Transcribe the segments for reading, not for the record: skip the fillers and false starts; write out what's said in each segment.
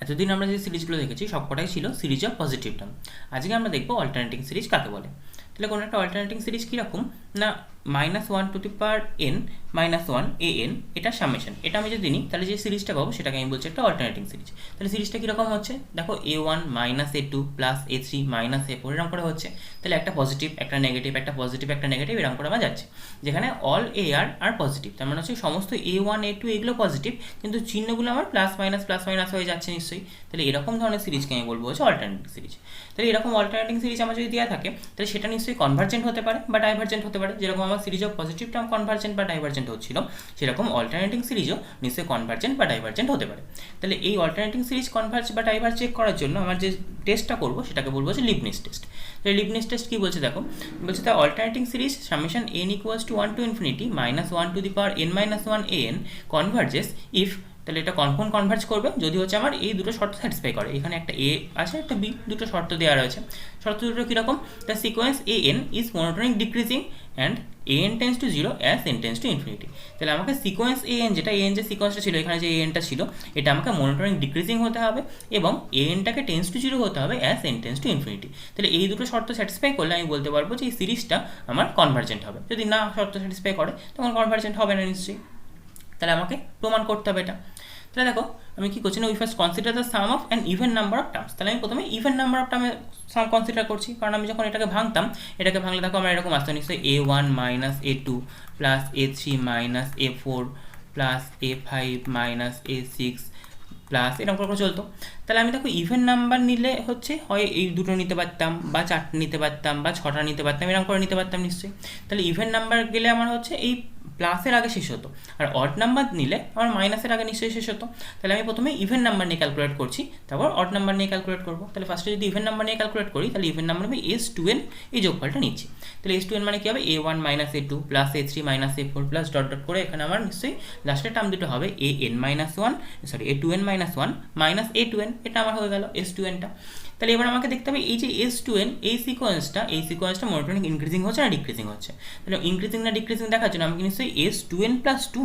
এতদিন আমরা যে সিরিজগুলো দেখেছি সবকটাই ছিল সিরিজ অফ পজিটিভ টার্ম। আজকে আমরা দেখবো অল্টারনেটিং সিরিজ কাকে বলে। তাহলে কোনো একটা অল্টারনেটিং সিরিজ কীরকম না, -1 (-1) a n এটা সামেশন, এটা আমি যদি নিই তাহলে যে সিরিজটা পাবো সেটাকে আমি বলছি একটা অল্টারনেটিং সিরিজ। তাহলে সিরিজটা কীরকম হচ্ছে দেখো, a1 - a2 + a3 - a4 এরকম করে হচ্ছে। তাহলে একটা পজিটিভ একটা নেগেটিভ, একটা পজিটিভ একটা নেগেটিভ, এরকম করে আমার যাচ্ছে, যেখানে অল এ আর পজিটিভ। তার মানে হচ্ছে সমস্ত a1 a2 এগুলো পজিটিভ, কিন্তু চিহ্নগুলো আমার প্লাস মাইনাস হয়ে যাচ্ছে নিশ্চয়ই। তাহলে এরকম ধরনের সিরিজকে আমি বলবো হচ্ছে অল্টারনেটিং সিরিজ। তাহলে এরকম অল্টারনেটিং সিরিজ আমার যদি দেওয়া থাকে তাহলে সেটা নিশ্চয়ই কনভার্জেন্ট হতে পারে বা ডাইভার্জেন্ট হতে পারে। যেরকম আমার series of positive term convergent বা ডাইভার্জেন্ট হচ্ছিল, সেরকম অল্টারনেটিং সিরিজও নিশ্চয়ই কনভার্জেন্ট বা ডাইভার্জেন্ট হতে পারে। তাহলে এই অল্টারনেটিং সিরিজ কনভার্জ বা ডাইভার্জ চেক করার জন্য আমার যে টেস্টটা করবো সেটাকে বলবো হচ্ছে লিবনিজ টেস্ট। তাহলে লিবনিজ টেস্ট কী বলছে দেখো, বলছে the alternating series summation n = 1 to infinity -1 - an কনভার্জেস if. তাহলে এটা কখন কনভার্জ করবে, যদি হচ্ছে আমার এই দুটো শর্ত স্যাটিসফাই করে। এখানে একটা এ আছে একটা বি, দুটো শর্ত দেওয়া রয়েছে। শর্ত দুটো কীরকম, the sequence an is monotonic decreasing and an tends to 0 as n tends to infinity. তাহলে আমাকে সিকোয়েন্স an, যেটা an যে সিকোয়েন্সটা ছিল, এখানে যে anটা ছিল, এটা আমাকে মনোটোনিক ডিক্রিজিং হতে হবে এবং anটাকে টেন্ডস টু 0 হতে হবে as n tends to infinity. তাহলে এই দুটো শর্ত স্যাটিসফাই করলে আমি বলতে পারবো যে এই সিরিজটা আমার কনভার্জেন্ট হবে। যদি না শর্ত স্যাটিসফাই করে তখন কনভার্জেন্ট হবে না নিশ্চয়ই। তাহলে আমাকে প্রমাণ করতে হবে এটা। তাহলে দেখো আমি কী করছি না, we first consider the some of an even number of terms. তাহলে আমি প্রথমে ইভেন নাম্বার অফ টার্মে সাম কনসিডার করছি, কারণ আমি যখন এটাকে ভাঙতাম, এটাকে ভাঙলে দেখো আমরা এরকম আসতো নিশ্চয়ই a1 - a2 + a3 - a4 + a5 - a6 plus এরকম করে চলতো। তাহলে আমি দেখো ইভেন নাম্বার নিলে হচ্ছে হয় এই দুটো নিতে পারতাম বা 4টে নিতে পারতাম বা 6টা নিতে পারতাম, এরকম করে নিতে পারতাম নিশ্চয়ই। তাহলে ইভেন নাম্বার গেলে আমার হচ্ছে এই প্লাসের আগে শেষ হতো, আর অড নাম্বার নিলে আমার মাইনাসের আগে নিশ্চয়ই শেষ হতো। তাহলে আমি প্রথমে ইভেন নাম্বার নিয়ে ক্যালকুলেট করছি, তারপর অড নাম্বার নিয়ে ক্যালকুলেট করবো। তাহলে ফার্স্টে যদি ইভেন নাম্বার নিয়ে ক্যালকুলেট করি, তাহলে ইভেন নাম্বার আমি s2n এই যোগফলটা নিচ্ছি। তাহলে s2n মানে কী হবে, a1 - a2 + a3 - a4 plus dot dot করে এখানে আমার নিশ্চয়ই লাস্টের টার্ম দুটো হবে a2n - a2n, এটা আমার হয়ে গেল s2nটা। তাহলে এবার আমাকে দেখতে হবে এই যে s2n এই সিকোয়েন্সটা মনোটোনিক ইনক্রিজিং হচ্ছে না ডিক্রিজিং হচ্ছে। তাহলে ইনক্রিজিং না ডিক্রিজিং দেখার জন্য আমি নিশ্চয়ই s2n + 2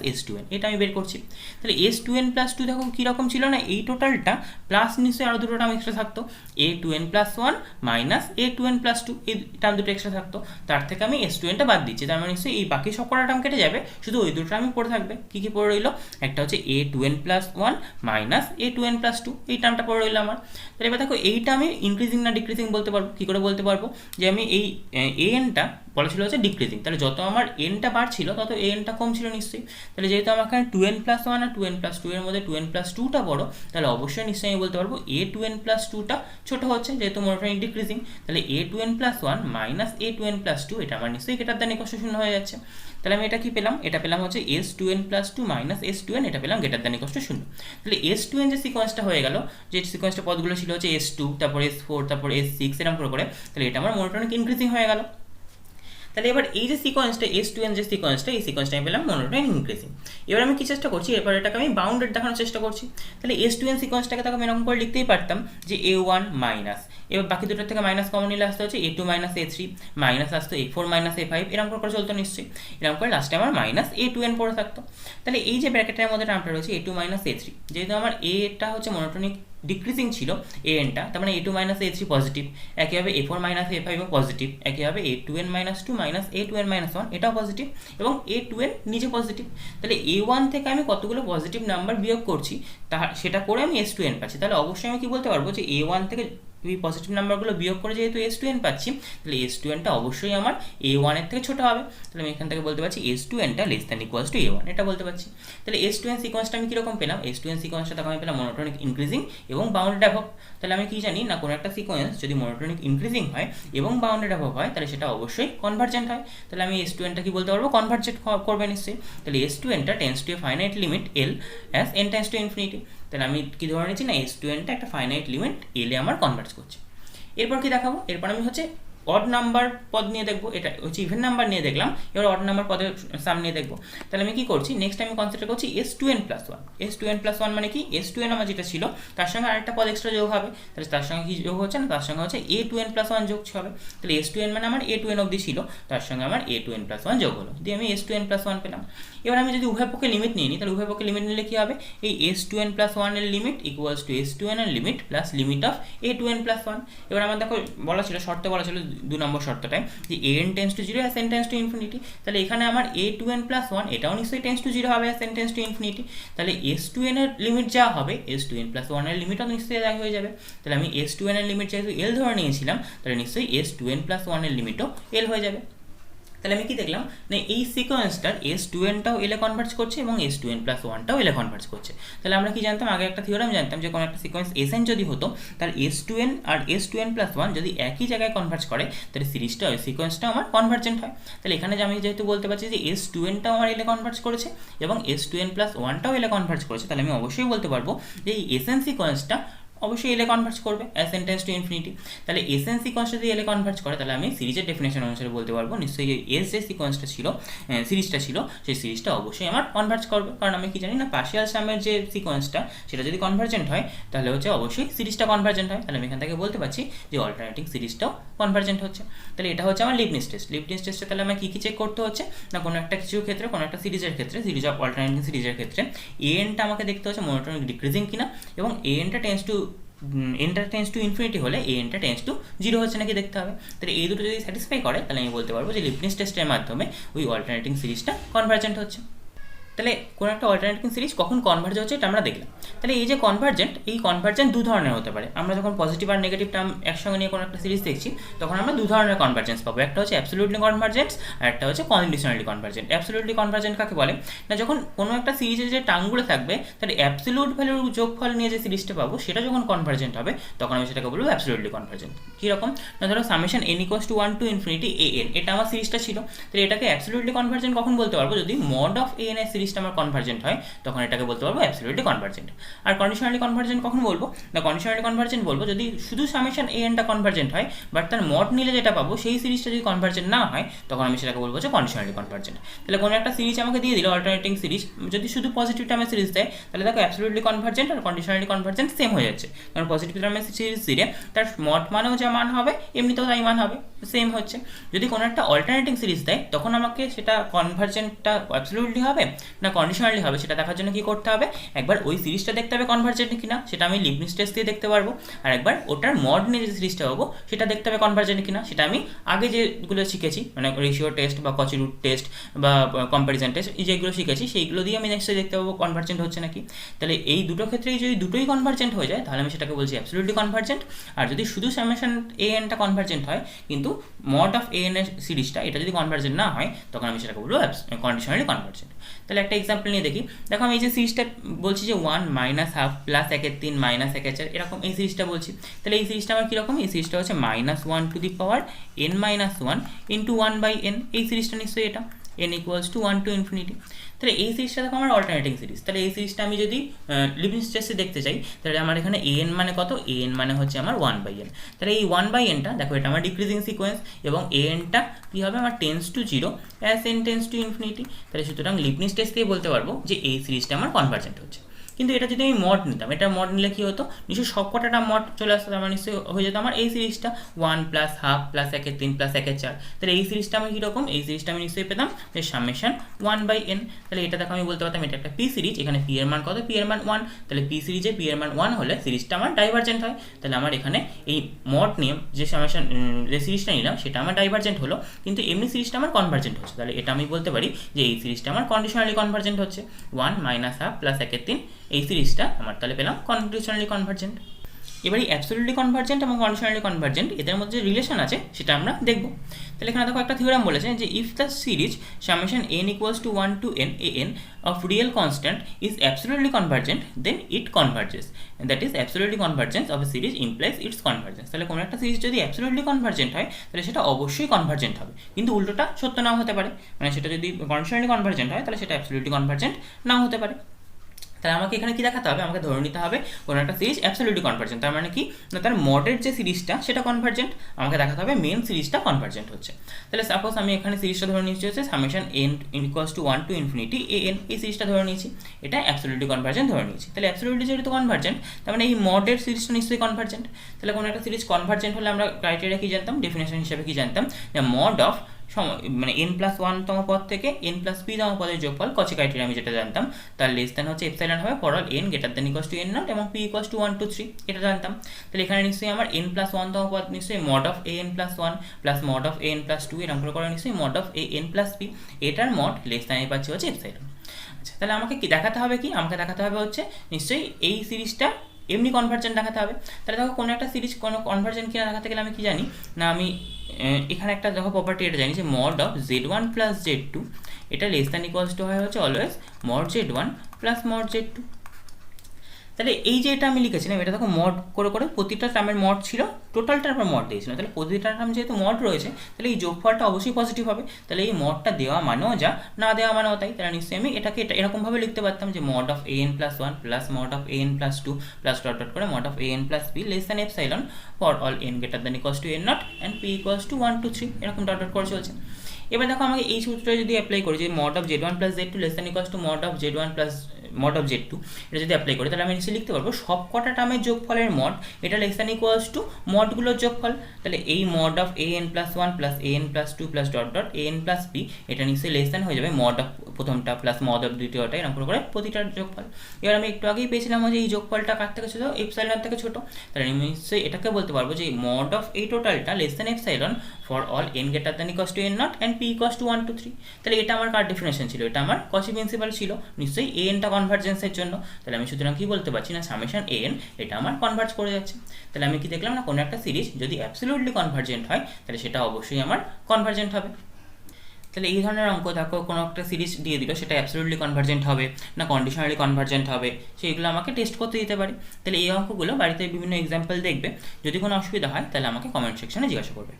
- s2n এটা আমি বের করছি। তাহলে s2n + 2 দেখো কীরকম ছিল না, এই টোটালটা প্লাস নিশ্চয়ই আরও দুটো টার্ম এক্সট্রা থাকতো, a2n + 1 - a2n + 2 এই টার্ম দুটো এক্সট্রা থাকতো। তার থেকে আমি s2nটা বাদ দিচ্ছি, তার মানে নিশ্চয়ই এই বাকি সব কটা টার্ম কেটে যাবে, শুধু ওই দুটো টার্মই পড়ে থাকবে। কী কী পড়ে রইলো, একটা হচ্ছে a2n + 1 - a2n + 2 এই টার্মটা পড়ে রইলো আমার। তাহলে এবার দেখো এইটা আমি ইনক্রিজিং না ডিক্রিজিং বলতে পারবো। কী করে বলতে পারবো, যে আমি এই anটা বলা ছিল হচ্ছে ডিক্রিজিং, তাহলে যত আমার nটা বাড়ছিল তত anটা কম ছিল নিশ্চয়ই। তাহলে যেহেতু আমার এখানে 2n + 1 আর 2n + 2 এর মধ্যে 2n + 2টা বড়, তাহলে অবশ্যই নিশ্চয়ই আমি বলতে পারবো a2n + 2টা ছোটো হচ্ছে, যেহেতু মনোটোনিক ডিক্রিজিং। তাহলে a2n + 1 - a2n + 2 এটা আমার নিশ্চয়ই গ্রেটার দ্যান ইকুয়াল টু 0 হয়ে যাচ্ছে। তাহলে আমি এটা কি পেলাম, এটা পেলাম হচ্ছে s2n + 2 - s2n, এটা পেলাম গ্রেটার দ্যান ইকুয়াল টু 0। তাহলে s2n যে সিকোয়েন্সটা হয়ে গেল, যে সিকোয়েন্সটা পদগুলো ছিল হচ্ছে s2, তারপর s4, তারপর s6 এরকম করে, তাহলে এটা আমার মনোটোনিক ইনক্রিজিং হয়ে গেল। তাহলে এবার এই যে সিকোয়েন্সটা s2n যে সিকোয়েন্সটা, এই সিকোয়েন্সটা আমি পেলাম মনোটোনিক ইনক্রিজিং। এবার আমি কী চেষ্টা করছি, এবার এটাকে আমি বাউন্ডেড দেখানোর চেষ্টা করছি। তাহলে s2n সিকোয়েন্সটাকে তাকে আমি এরকম করে লিখতেই পারতাম যে a1 মাইনাস, এবার বাকি দুটোর থেকে মাইনাস কমন নিলে আসতে হচ্ছে a2 - a3 মাইনাস আসতো a4 - a5, এরকম করে চলতো নিশ্চয়ই। এরকম করে লাস্টে আমার -a2n পড়ে থাকতো। তাহলে এই যে ব্র্যাকেটের মধ্যে টার্মটা রয়েছে a2 - a3, যেহেতু আমার এটা হচ্ছে মনোটোনিক ডিক্রিজিং ছিল anটা, তার মানে a2 - a3 পজিটিভ, একইভাবে a4 - a5 পজিটিভ, একইভাবে a2n - 2 - a2n - 1 এটাও পজিটিভ, এবং a2n নিজে পজিটিভ। তাহলে a1 থেকে আমি কতগুলো পজিটিভ নাম্বার বিয়োগ করছি সেটা করে আমি s2n পাচ্ছি। তাহলে অবশ্যই আমি কি বলতে পারবো যে a1 থেকে এই পজিটিভ নাম্বারগুলো বিয়োগ করে যেহেতু s2n পাচ্ছি, তাহলে s2nটা অবশ্যই আমার a1 এর থেকে ছোটো হবে। তাহলে আমি এখান থেকে বলতে পারছি s2nটা less than equals to a1, এটা বলতে পারছি। তাহলে s2n সিকোয়েন্সটা আমি কীরকম পেলাম, s2n সিকোয়েন্সটা তখন আমি পেলাম মনোটোনিক ইনক্রিজিং এবং বাউন্ডেড অ্যাবভ। তাহলে আমি কি জানি না, কোনো একটা সিকোয়েন্স যদি মনোটোনিক ইনক্রিজিং হয় এবং বাউন্ডেড অ্যাবভ হয়, তাহলে সেটা অবশ্যই কনভার্জেন্ট হয়। তাহলে আমি s2nটা কি বলতে পারবো, কনভার্জেন্ট করবে নিশ্চয়ই। তাহলে s2nটা tends to a finite limit l as n tends to infinity. তাহলে আমি কি ধরে নিচ্ছি না, s2nটা একটা ফাইনাইট লিমিট l এ আমার কনভার্জ করছে। এরপর কি দেখাবো, এরপর আমি হচ্ছে অড নাম্বার পদ নিয়ে দেখবো, এটা হচ্ছে ইভেন নাম্বার নিয়ে দেখলাম, এবার অড নাম্বার পদের সাম নিয়ে দেখবো। তাহলে আমি কি করছি, নেক্সট আমি কনসিডার করছি s2n+1। s2n+1 মানে কি, s2n আমার যেটা ছিল তার সঙ্গে আরেকটা পদ এক্সট্রা যোগ হবে, তাহলে তার সঙ্গে কি যোগ হচ্ছে না, তার সঙ্গে হচ্ছে a2n+1 যোগ হবে। তাহলে s2n মানে আমার a2n অবধি ছিল, তার সঙ্গে আমার a2n+1 যোগ হলো, দিয়ে আমি s2n+1 পেলাম। এবার আমি যদি উভয় পক্ষে লিমিট নিয়ে নিই, তাহলে উভয় পক্ষে লিমিট নিলে কি হবে, এই s2n+1 এর লিমিট ইকুয়ালস টু s2n এর limit plus limit of a2n+1। এবার আমার দেখো বলা ছিল, শর্তে বলা ছিল 2 নম্বর শর্তটায় যে an tends to 0 as n tense to infinity. তাহলে এখানে আমার a2n+1 এটাও নিশ্চয়ই টেন্স টু 0 হবে as n tense to infinity. তাহলে s2n এর লিমিট যা হবে s2n+1 এর লিমিটও নিশ্চয়ই এক হয়ে যাবে। তাহলে আমি s2n এর লিমিট যেহেতু l ধরে নিয়েছিলাম, তাহলে নিশ্চয়ই s2n+1 এর লিমিটও l হয়ে যাবে। তাহলে আমি কি দেখলাম না, এই সিকোয়েন্সটার s2nটাও এলে কনভার্জ করছে এবং s2n+1টাও এলে কনভার্জ করছে। তাহলে আমরা কি জানতাম, আগে একটা থিওরাম জানতাম যে কোনো একটা সিকোয়েন্স sn যদি হতো, তাহলে s2n আর s2n+1 যদি একই জায়গায় কনভার্জ করে, তাহলে সিরিজটা ওই সিকোয়েন্সটা আমার কনভার্জেন্ট হয়। তাহলে এখানে যে আমি যেহেতু বলতে পারছি যে s2nটাও আমার এলে কনভার্জ করেছে এবং s2n+1টাও এলে কনভার্জ করেছে, তাহলে আমি অবশ্যই বলতে পারবো যে এই sn সিকোয়েন্সটা অবশ্যই এলে কনভার্জ করবে as n tense to infinity. তাহলে sn সিকোয়েন্সটা যদি এলে কনভার্জ করে, তাহলে আমি সিরিজের ডেফিনেশন অনুসারে বলতে পারবো নিশ্চয়ই এই s যে সিকোয়েন্সটা ছিল, সিরিজটা ছিল, সেই সিরিজটা অবশ্যই আমার কনভার্জ করবে। কারণ আমি কি জানি না, পার্শিয়াল সামের যে সিকোয়েন্সটা সেটা যদি কনভার্জেন্ট হয়, তাহলে হচ্ছে অবশ্যই সিরিজটা কনভার্জেন্ট হয়। তাহলে আমি এখান থেকে বলতে পারছি যে অল্টারনেটিং সিরিজটাও কনভার্জেন্ট হচ্ছে। তাহলে এটা হচ্ছে আমার লিবনিজ টেস্ট। লিবনিজ টেস্টে তাহলে আমার কী কী চেক করতে হচ্ছে না, কোনো একটা কিছুর ক্ষেত্রে, কোনো একটা সিরিজের ক্ষেত্রে, সিরিজ অফ অল্টারনেটিং সিরিজের ক্ষেত্রে anটা আমাকে দেখতে হচ্ছে মনোটোনিক ডিক্রিজিং কিনা, এবং anটা টেন্স টু nটা টেন্স টু ইনফিনিটি হলে anটা টেন্স টু 0 হচ্ছে নাকি দেখতে হবে। তাহলে এই দুটো যদি স্যাটিসফাই করে, তাহলে আমি বলতে পারবো যে লিবনিজ টেস্টের মাধ্যমে ওই অল্টারনেটিং সিরিজটা কনভার্জেন্ট হচ্ছে। তাহলে কোনো একটা অল্টারনেটিং সিরিজ কখন কনভার্জ হচ্ছে এটা আমরা দেখলাম। তাহলে এই যে কনভার্জেন্ট, এই কনভার্জেন্ট দু ধরনের হতে পারে। আমরা যখন পজিটিভ আর নেগেটিভ টার্ম একসঙ্গে নিয়ে কোনো একটা সিরিজ দেখছি, তখন আমরা দু ধরনের কনভার্জেন্স পাবো। একটা হচ্ছে অ্যাবসলিউটলি কনভার্জেন্স, আর একটা হচ্ছে কন্ডিশনালি কনভার্জেন্ট। অ্যাবসলিউটলি কনভার্জেন্ট কাকে বলে না, যখন কোনো একটা সিরিজের যে টার্মগুলো থাকবে তার অ্যাবসলিউট ভ্যালুর যোগফল নিয়ে যে সিরিজটা পাবো, সেটা যখন কনভার্জেন্ট হবে, তখন আমি সেটাকে বলবো অ্যাবসলিউটলি কনভার্জেন্ট। কীরকম না, ধরো summation n = 1 to infinity an, এটা আমার সিরিজটা ছিল। তাহলে এটাকে অ্যাবসলিউটলি কনভার্জেন্ট কখন বলতে পারবো, যদি মড অফ an এর সিরিজটা আমার কনভার্জেন্ট হয়, তখন এটাকে বলতে পারবো অ্যাবসলিউটলি কনভার্জেন্ট। আর কন্ডিশনালি কনভার্জেন্ট কখন বলবো না, কন্ডিশনালি কনভার্জেন্ট বলবো যদি শুধু সামেশন anটা কনভার্জেন্ট হয়, বাট তার মড নিলে যেটা পাবো সেই সিরিজটা যদি কনভার্জেন্ট না হয়, তখন আমি সেটাকে বলবো যে কন্ডিশনালি কনভার্জেন্ট। তাহলে কোনো একটা সিরিজ আমাকে দিয়ে দিল অল্টারনেটিং সিরিজ, যদি শুধু পজিটিভ টার্মের সিরিজ দেয়, তাহলে দেখো অ্যাবসলিউটলি কনভার্জেন্ট আর কন্ডিশনালি কনভার্জেন্ট সেম হয়ে যাচ্ছে। কারণ পজিটিভ টার্মের সিরিজ দিলে তার মড মানেও যা মান হবে, এমনিতেও তাই মান হবে, সেম হচ্ছে। যদি কোনো একটা অল্টারনেটিং সিরিজ দেয়, তখন আমাকে সেটা কনভার্জেন্টটা অ্যাবসলিউটলি হবে না কন্ডিশনালি হবে, সেটা দেখার জন্য কি করতে হবে, একবার ওই সিরিজটা দেখতে হবে কনভার্জেন্ট কিনা, সেটা আমি লিবনিজ টেস্ট দিয়ে দেখতে পারবো। আর একবার ওটার মড নিয়ে যে সিরিজটা পাবো, সেটা দেখতে হবে কনভার্জেন্ট কিনা, সেটা আমি আগে যেগুলো শিখেছি, মানে রেশিও টেস্ট বা কচি রুট টেস্ট বা কম্প্যারিজন টেস্ট, এই যেগুলো শিখেছি সেইগুলো দিয়ে আমি নিশ্চয়ই দেখতে পাবো কনভার্জেন্ট হচ্ছে নাকি। তাহলে এই দুটো ক্ষেত্রেই যদি দুটোই কনভার্জেন্ট হয়ে যায়, তাহলে আমি সেটাকে বলছি অ্যাবসলিউটলি কনভার্জেন্ট। আর যদি শুধু সামেশন anটা কনভার্জেন্ট হয়, কিন্তু মড অফ an এর সিরিজটা এটা যদি কনভার্জেন্ট না হয়, তখন আমি সেটাকে বলবো কন্ডিশনালি কনভার্জেন্ট। তাহলে একটা এক্সাম্পল নিয়ে দেখি। দেখো আমি এই যে সিরিজটা বলছি যে 1 - ½ প্লাস 1/3 মাইনাস 1/4 এরকম এই সিরিজটা বলছি। তাহলে এই সিরিজটা আমার কীরকম, এই সিরিজটা হচ্ছে -1 to the power n - 1 into 1/n। এই সিরিজটা নিশ্চয়ই এটা n = 1 to infinity। তাহলে এই সিরিজটা দেখো আমার অল্টারনেটিং সিরিজ। তাহলে এই সিরিজটা আমি যদি লিবনিজ টেস্টে দেখতে চাই, তাহলে আমার এখানে an মানে কত, an মানে হচ্ছে আমার 1/n। তাহলে এই 1/nটা দেখো, এটা আমার ডিক্রিজিং সিকোয়েন্স এবং anটা কী হবে আমার tends to 0 as n tense to infinity. তাহলে সুতরাং লিবনিজ টেস্ট দিয়ে বলতে পারবো যে এই সিরিজটা আমার কনভার্জেন্ট হচ্ছে। কিন্তু এটা যদি আমি মড নিতাম, এটা মড নিলে কী হতো, নিশ্চয়ই সবকটাটা মড চলে আসতো, আমার নিশ্চয়ই হয়ে যেত আমার এই সিরিজটা 1 + ½ + 1/3 + 1/4। তাহলে এই সিরিজটা আমি কীরকম, এই সিরিজটা আমি নিশ্চয়ই পেতাম যে সামেশন 1/n। তাহলে এটা দেখো আমি বলতে পারতাম এটা একটা পি সিরিজ, এখানে পি এর মান কত, পি এর মান 1। তাহলে পি সিরিজে পি এর মান 1 হলে সিরিজটা আমার ডাইভার্জেন্ট হয়। তাহলে আমার এখানে এই মড নিয়ে যে সামেশন যে সিরিজটা নিলাম, সেটা আমার ডাইভার্জেন্ট হলো, কিন্তু এমনি সিরিজটা আমার কনভার্জেন্ট হচ্ছে। তাহলে এটা আমি বলতে পারি যে এই সিরিজটা আমার কন্ডিশনালি কনভার্জেন্ট হচ্ছে। 1 - ½ + 1/3 এই সিরিজটা আমার তাহলে পেলাম কন্ডিশনালি কনভার্জেন্ট। এবার এই অ্যাবসলিউটলি কনভার্জেন্ট এবং কন্ডিশনালি কনভার্জেন্ট এদের মধ্যে যে রিলেশন আছে সেটা আমরা দেখব। তাহলে এখানে দেখো একটা থিওরাম বলেছে যে if the series summation n = 1 to n an of real constant is absolutely convergent, then it converges, and that is absolutely convergence of a series implies its convergence। তাহলে কোনো একটা সিরিজ যদি অ্যাবসলিউটলি কনভার্জেন্ট হয়, তাহলে সেটা অবশ্যই convergent হবে, কিন্তু উল্টোটা সত্য নাও হতে পারে। মানে সেটা যদি কন্ডিশনালি কনভার্জেন্ট হয়, তাহলে সেটা অ্যাবসলিউটলি কনভার্জেন্ট নাও হতে পারে। তাহলে আমাকে এখানে কি দেখাতে হবে, আমাকে ধরে নিতে হবে কোনো একটা সিরিজ অ্যাবসলিউটলি কনভার্জেন্ট। তার মানে কি না, তার মডের যে সিরিজটা সেটা কনভার্জেন্ট, আমাকে দেখাতে হবে মেন সিরিজটা কনভার্জেন্ট হচ্ছে। তাহলে সাপোজ আমি এখানে সিরিজটা ধরে নিচ্ছি হচ্ছে summation N equals to 1 to infinity A N, এই সিরিজটা ধরে নিয়েছি, এটা অ্যাবসলিউটলি কনভার্জেন্ট ধরে নিয়েছি। তাহলে অ্যাবসলিউটলি যেহেতু কনভার্জেন্ট, তার মানে এই মডের সিরিজটা নিশ্চয়ই কনভার্জেন্ট। তাহলে কোনো একটা সিরিজ কনভার্জেন্ট হলে আমরা ক্রাইটেরিয়া কি জানতাম, ডেফিনেশন হিসেবে কি জানতাম, যে মড অফ মানে n+1তম পদ থেকে n+p তম পদের যোগফল কচি ক্রাইটেরিয়া আমি যেটা জানতাম, তার লেস দেন হচ্ছে এপসাইলন হবে for all n greater than equals to n0 এবং p ইকুয়ালস টু 1 2 3, এটা জানতাম। তাহলে এখানে নিশ্চয়ই আমার n+1তম পদ নিশ্চয়ই mod of an+1 plus mod of an+2 এরকম করে নিশ্চয়ই মড অফ an+p, এটার মড লেস দেন আমি পাচ্ছি হচ্ছে এপসাইলন। আচ্ছা, তাহলে আমাকে কি দেখাতে হবে, কি আমাকে দেখাতে হবে হচ্ছে নিশ্চয়ই এই সিরিজটা এমনি কনভার্জেন্ট দেখাতে হবে। তাহলে দেখো কোনো একটা সিরিজ কোনো কনভার্জেন্ট কিনা দেখাতে গেলে আমি কি জানি না, আমি এখানে একটা দেখো প্রপার্টি এটা জানি যে mod of z1 plus z2 এটা লেস দ্যান ইকুয়ালস টু হয় হচ্ছে always mod z1 plus mod z2। তাহলে এই যে এটা আমি লিখেছিলাম, এটা দেখো মড করে করে প্রতিটা টার্মের মড ছিল, টোটালটার পর মড দিয়েছিলাম। তাহলে প্রতিটা টার্ম যেহেতু মড রয়েছে, তাহলে এই যোগফলটা অবশ্যই পজিটিভ হবে। তাহলে এই মডটা দেওয়া মানেও যা, না দেওয়া মানেও তাই। তাহলে নিশ্চয়ই আমি এটাকে এরকমভাবে লিখতে পারতাম যে mod of an+1 plus mod of an+2 plus dot dot করে mod of an+p less than epsilon for all n greater than equals to n0 and p equals to 1 2 3, এরকম ডট ডট করে চলছে। এবার দেখো আমাকে এই সূত্রটা যদি অ্যাপ্লাই করি যে mod of z1 plus z2 less than equals two mod of z1 plus mod of z2, এটা যদি অ্যাপ্লাই করি তাহলে আমি নিশ্চয়ই লিখতে পারবো সব কটা টার্মের যোগফলের মড এটা লেস দ্যান ইকুয়ালস টু মডগুলোর যোগফল। তাহলে এই mod of an+1 plus an+2 plus dot dot an+p এটা নিশ্চয়ই লেস দ্যান হয়ে যাবে মড অফ প্রথমটা প্লাস মড অফ দ্বিতীয়টা, এরকম করে প্রতিটার যোগফল। এবার আমি একটু আগেই পেয়েছিলাম যে এই যোগফলটা কার থেকে ছোটো, এপসাইলন থেকে ছোটো। তাহলে আমি নিশ্চয়ই এটাকে বলতে পারবো যে মড অফ এই টোটালটা less than epsilon for all n greater than equals to n0 and p equals to 1 2 3। তাহলে এটা আমার কার ডেফিনেশন ছিল, এটা আমার কচি প্রিন্সিপাল ছিল নিশ্চয়ই an-টা কনভার্জেন্সের জন্য। তাহলে আমি সুতরাং কি বলতে পারছি না, সামেশন an এটা আমার কনভার্জ করে যাচ্ছে। তাহলে আমি কি দেখলাম না, কোনো একটা সিরিজ যদি অ্যাবসলিউটলি কনভার্জেন্ট হয় তাহলে সেটা অবশ্যই আমার কনভার্জেন্ট হবে। তাহলে এই ধরনের অঙ্ক দেখো কোনো একটা সিরিজ দিয়ে দিল, সেটা অ্যাবসলিউটলি কনভার্জেন্ট হবে না কন্ডিশনালি কনভার্জেন্ট হবে, সেইগুলো আমাকে টেস্ট করতে দিতে পারে। তাহলে এই অঙ্কগুলো বাড়িতে বিভিন্ন এক্সাম্পল দেখবে, যদি কোনো অসুবিধা হয় তাহলে আমাকে কমেন্ট সেকশনে জিজ্ঞাসা করবে।